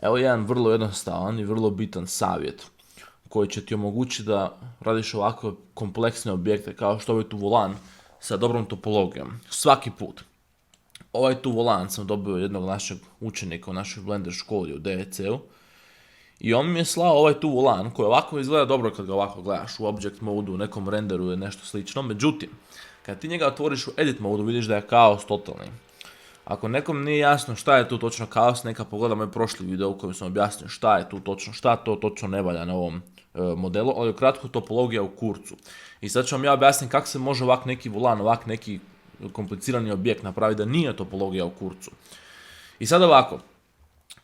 Evo jedan vrlo jednostavan i vrlo bitan savjet koji će ti omogućiti da radiš ovako kompleksne objekte kao što ovaj tu volan sa dobrom topologijom. Svaki put. Ovaj tu volan sam dobio od jednog našeg učenika u našoj Blender školi u DEC-u i on mi je slao ovaj tu volan koji ovako izgleda dobro kad ga ovako gledaš u object modu, u nekom renderu ili nešto slično. Međutim, kad ti njega otvoriš u edit modu vidiš da je kaos totalni. Ako nekom nije jasno šta je tu točno kaos, neka pogleda moj prošli video u kojem sam objasnio šta je tu točno, šta to točno ne valja na ovom modelu, ali ukratko topologija u kurcu. I sad ću vam ja objasniti kako se može ovak neki volan, ovak neki komplicirani objekt napraviti da nije topologija u kurcu. I sad ovako,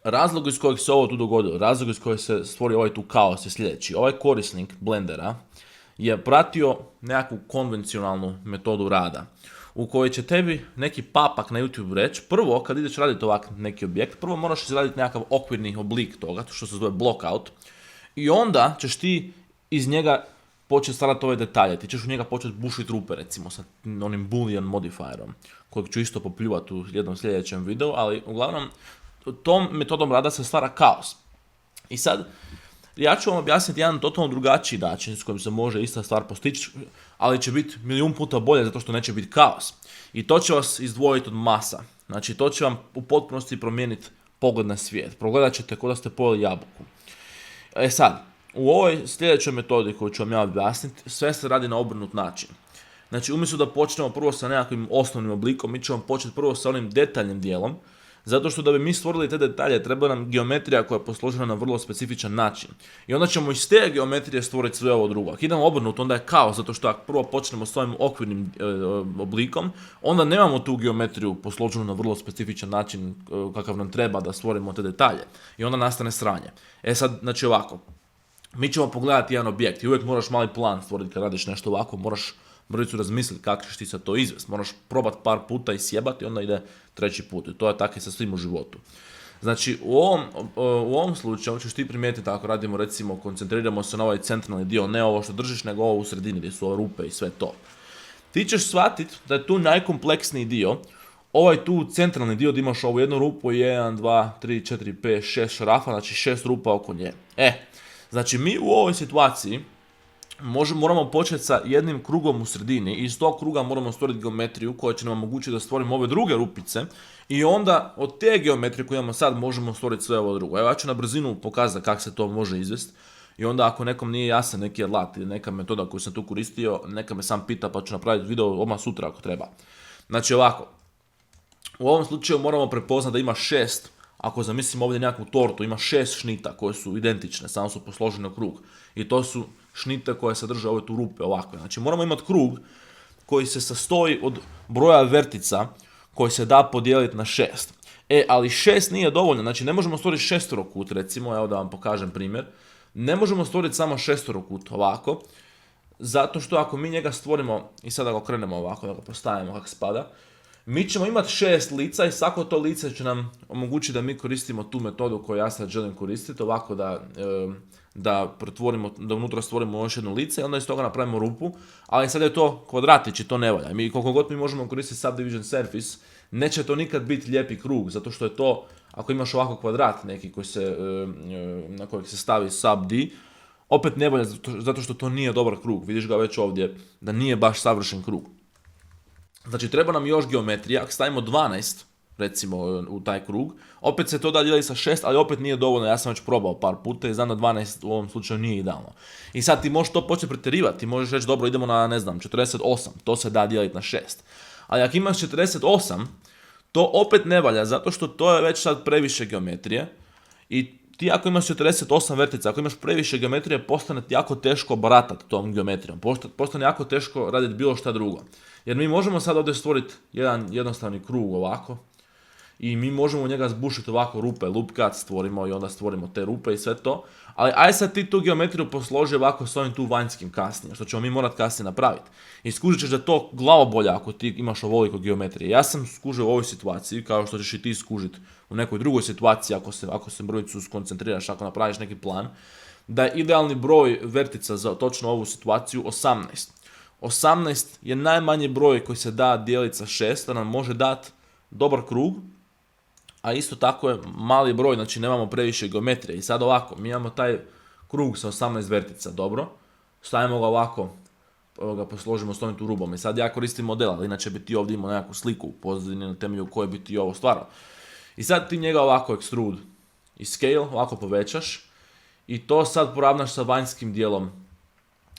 razlog iz kojeg se ovo tu dogodilo, razlog iz kojeg se stvorio ovaj tu kaos je sljedeći. Ovaj korisnik Blendera je pratio nekakvu konvencionalnu metodu rada u kojoj će tebi neki papak na YouTube reći, prvo kad ideš raditi ovak neki objekt, prvo moraš izraditi nekakav okvirni oblik toga, što se zove blockout, i onda ćeš ti iz njega početi stvarati ove detalje. Ti ćeš u njega početi bušiti rupe, recimo, sa onim boolean modifierom, kojeg ću isto popljuvati u jednom sljedećem videu, ali uglavnom, tom metodom rada se stvara kaos. I sad, ja ću vam objasniti jedan totalno drugačiji način s kojim se može ista stvar postići, ali će biti milijun puta bolje zato što neće biti kaos. I to će vas izdvojiti od masa. Znači, to će vam u potpunosti promijeniti pogled na svijet. Progledat ćete kao da ste pojeli jabuku. E sad, u ovoj sljedećoj metodi koju ću vam ja objasniti, sve se radi na obrnut način. Znači, umjesto da počnemo prvo sa nekakvim osnovnim oblikom, mi ćemo početi prvo sa onim detaljnim dijelom, zato što da bi mi stvorili te detalje, treba nam geometrija koja je posložena na vrlo specifičan način. I onda ćemo iz te geometrije stvoriti sve ovo drugo. Ako idemo obrnuto, onda je kaos, zato što ako prvo počnemo s ovim okvirnim oblikom, onda nemamo tu geometriju posloženu na vrlo specifičan način kakav nam treba da stvorimo te detalje. I onda nastane sranje. E sad, znači ovako, mi ćemo pogledati jedan objekt i uvijek moraš mali plan stvoriti kad radiš nešto ovako, moraš mrvicu razmisliti kako ćeš ti sad to izvesti. Moraš probati par puta i sjebati i onda ide treći put. I to je tako i sa svim u životu. Znači, u ovom slučaju ćeš ti primijetiti ako radimo, recimo, koncentriramo se na ovaj centralni dio, ne ovo što držiš, nego ovo u sredini gdje su ove rupe i sve to. Ti ćeš shvatiti da je tu najkompleksniji dio, ovaj tu centralni dio da imaš ovu jednu rupu, 1, 2, 3, 4, 5, 6 šarafa, znači 6 rupa oko nje. Znači mi u ovoj situaciji moramo početi sa jednim krugom u sredini i iz tog kruga moramo stvoriti geometriju koja će nam omogućiti da stvorimo ove druge rupice i onda od te geometrije koje imamo sad možemo stvoriti sve ovo drugo. Evo ja ću na brzinu pokazati kako se to može izvesti i onda ako nekom nije jasan neki alat ili neka metoda koju sam tu koristio, neka me sam pita pa ću napraviti video odmah sutra ako treba. Znači ovako, u ovom slučaju moramo prepoznati da ima 6, ako zamislimo ovdje nekakvu tortu, ima 6 šnita koje su identične, samo su posložene u krug. I to su šnite koje sadrže ove tu rupe ovako. Znači moramo imati krug koji se sastoji od broja vertica koji se da podijeliti na 6. Ali 6 nije dovoljno, znači ne možemo stvoriti šesterokut, recimo, evo da vam pokažem primjer. Ne možemo stvoriti samo šesterokut ovako, zato što ako mi njega stvorimo, i sada ga okrenemo ovako, da ga postavimo kako spada, mi ćemo imati 6 lica i svako to lice će nam omogućiti da mi koristimo tu metodu koju ja sad želim koristiti, ovako da unutra stvorimo još jedno lice i onda iz toga napravimo rupu, ali sad je to kvadratić i to ne valja. Mi koliko god mi možemo koristiti subdivision surface, neće to nikad biti lijepi krug, zato što je to, ako imaš ovako kvadrat neki na kojeg se stavi sub D, opet ne valja zato što to nije dobar krug, vidiš ga već ovdje da nije baš savršen krug. Znači treba nam još geometrija, ako stavimo 12 recimo u taj krug, opet se to da dijeliti sa 6, ali opet nije dovoljno, ja sam već probao par puta i znam da 12 u ovom slučaju nije idealno. I sad ti možeš to početi pretjerivati, ti možeš reći dobro idemo na 48, to se da dijeliti na 6. Ali ako imaš 48, to opet ne valja, zato što to je već sad previše geometrije i ti ako imaš 48 vertica, ako imaš previše geometrije, postane ti jako teško baratati tom geometrijom, postane jako teško raditi bilo šta drugo. Jer mi možemo sad ovdje stvoriti jedan jednostavni krug ovako i mi možemo u njega zbušiti ovako rupe, loop cut stvorimo i onda stvorimo te rupe i sve to. Ali aj sad ti tu geometriju posloži ovako s ovim tu vanjskim kasnije, što ćemo mi morati kasnije napraviti. I skužit ćeš da je to glavobolja ako ti imaš ovoliko geometrije. Ja sam skužio u ovoj situaciji, kao što ćeš i ti skužiti u nekoj drugoj situaciji ako se mrvicu skoncentriraš, ako napraviš neki plan, da je idealni broj vertica za točno ovu situaciju 18. 18 je najmanji broj koji se da dijeliti sa 6, da nam može dati dobar krug, a isto tako je mali broj, znači nemamo previše geometrije. I sad ovako, mi imamo taj krug sa 18 vertica, dobro, stavimo ga ovako, ga posložimo s ovim tu rubom. I sad ja koristim model, ali inače bi ti ovdje imao nekakvu sliku u pozadini na temelju koje bi ti ovo stvarao. I sad ti njega ovako extrude i scale, ovako povećaš i to sad poravnaš sa vanjskim dijelom,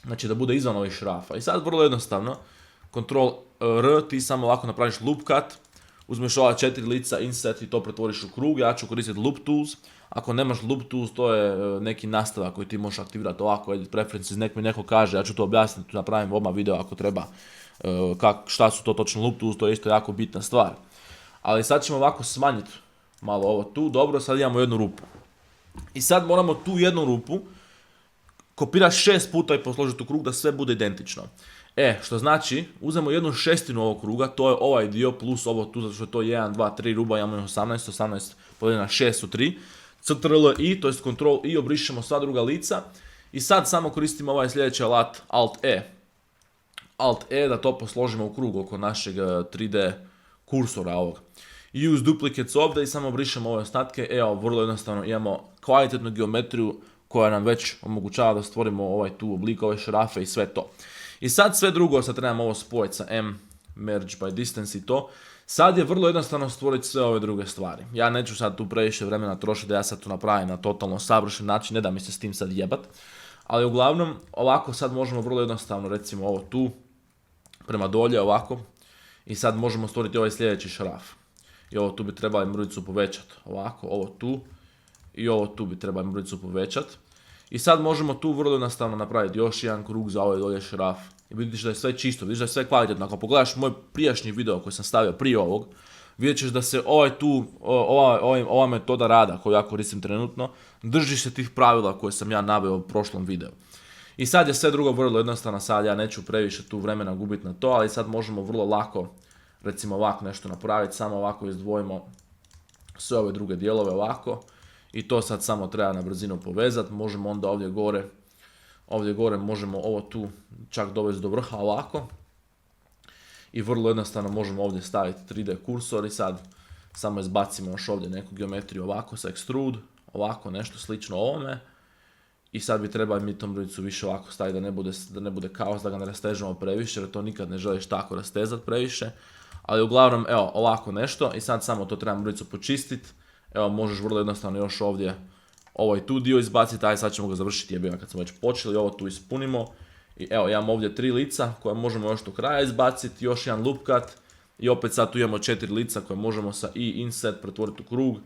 znači da bude izvan ovih šrafa. I sad vrlo jednostavno, Ctrl R, ti samo ovako napraviš loop cut, uzmeš ova 4 lica, insert i to pretvoriš u krug. Ja ću koristiti loop tools. Ako nemaš loop tools, to je neki nastavak koji ti možeš aktivirati ovako, edit preferences, nek mi neko kaže, ja ću to objasniti, napravim odmah video ako treba, šta su to točno loop tools, to je isto jako bitna stvar. Ali sad ćemo ovako smanjiti malo ovo tu, dobro, sad imamo jednu rupu. I sad moramo tu jednu rupu kopirati 6 puta i posložiti u krug da sve bude identično. Što znači, uzmemo 1/6 ovog kruga, to je ovaj dio plus ovo tu, zato što je to 1, 2, 3 ruba, imamo 18 podijeljeno na 6 su 3. Ctrl I, to je Ctrl I, obrišemo sva druga lica. I sad samo koristimo ovaj sljedeći alat Alt E. Alt E da to posložimo u krug oko našeg 3D kursora ovog. Use duplicates ovdje i samo brišemo ove ostatke. Evo, vrlo jednostavno imamo kvalitetnu geometriju koja nam već omogućava da stvorimo ovaj tu oblik, ove šrafe i sve to. I sad sve drugo, sad trebamo ovo spojiti sa M, merge by distance i to. Sad je vrlo jednostavno stvoriti sve ove druge stvari. Ja neću sad tu previše vremena trošiti da ja sad to napravim na totalno savršen način, ne da mi se s tim sad jebat. Ali uglavnom, ovako sad možemo vrlo jednostavno, recimo ovo tu, prema dolje ovako. I sad možemo stvoriti ovaj sljedeći šraf. I ovo tu bi trebali mrvicu povećati, ovako, ovo tu. I ovo tu bi trebali mrvicu povećati. I sad možemo tu vrlo jednostavno napraviti još jedan krug za ovaj dolje šraf. I vidiš da je sve čisto, vidiš da je sve kvalitetno. Ako pogledaš moj prijašnji video koji sam stavio prije ovog, vidjet ćeš da se ova metoda rada koju ja koristim trenutno, drži se tih pravila koje sam ja naveo u prošlom videu. I sad je sve drugo vrlo jednostavno, sad ja neću previše tu vremena gubiti na to, ali sad možemo vrlo lako, recimo ovako nešto napraviti, samo ovako izdvojimo sve ove druge dijelove ovako. I to sad samo treba na brzinu povezati, možemo onda ovdje gore možemo ovo tu čak dovesti do vrha ovako. I vrlo jednostavno možemo ovdje staviti 3D kursor i sad samo izbacimo još ovdje neku geometriju ovako sa extrude, ovako nešto slično ovome. I sad bi trebali mi tom mrvicu više ovako staviti da ne bude kaos, da ga ne rastežemo previše, jer to nikad ne želiš tako rastezati previše. Ali uglavnom, evo, ovako nešto i sad samo to treba mrvicu počistiti. Evo, možeš vrlo jednostavno još ovdje ovaj tu dio izbaciti, aj sad ćemo ga završiti jebima kad smo već počeli, ovo tu ispunimo. I evo, imamo ovdje 3 lica koje možemo još do kraja izbaciti, još jedan loop cut. I opet sad tu imamo 4 lica koje možemo sa i insert pretvoriti u krug.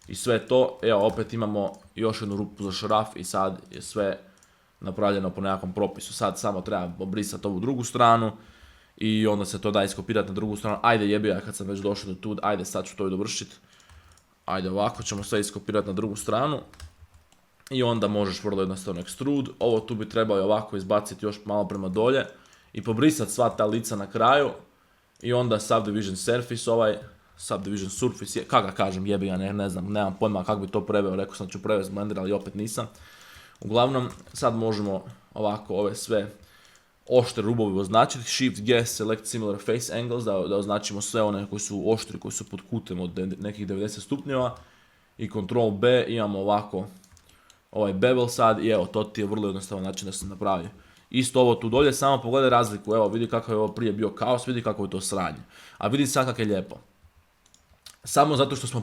I sve to, evo opet imamo još jednu rupu za šraf i sad je sve napravljeno po nekakvom propisu. Sad samo treba obrisati ovu drugu stranu i onda se to da iskopirati na drugu stranu. Ajde jebija kad sam već došao do tu, ajde sad ću to i dovršiti. Ajde ovako ćemo sve iskopirati na drugu stranu. I onda možeš vrlo jednostavno extrude. Ovo tu bi trebalo ovako izbaciti još malo prema dolje. I pobrisati sva ta lica na kraju. I onda subdivision surface subdivision surface, kako ga kažem jebi ga, ne znam, nemam pojma kako bi to preveo. Rekao sam da ću prevesti Blender, ali opet nisam. Uglavnom, sad možemo ovako ove sve oštre rubove označiti. Shift G, select similar face angles, da označimo sve one koji su oštri, koji su pod kutem od nekih 90 stupnjeva. I Ctrl B, imamo ovako ovaj bevel sad i evo, to ti je vrlo jednostavan način da se napravi. Isto ovo tu dolje, samo pogledaj razliku, evo vidi kako je ovo prije bio kaos, vidi kako je to sranje. A vidi sad kako je lijepo. Samo zato što smo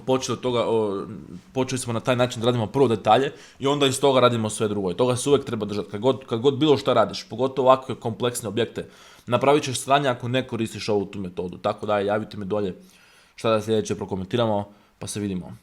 počeli smo na taj način da radimo prvo detalje i onda iz toga radimo sve drugo. I toga se uvijek treba držati, kad god bilo što radiš, pogotovo ovakve kompleksne objekte, napravit ćeš sranje ako ne koristiš ovu tu metodu. Tako da javite mi dolje šta da sljedeće prokomentiramo, pa se vidimo.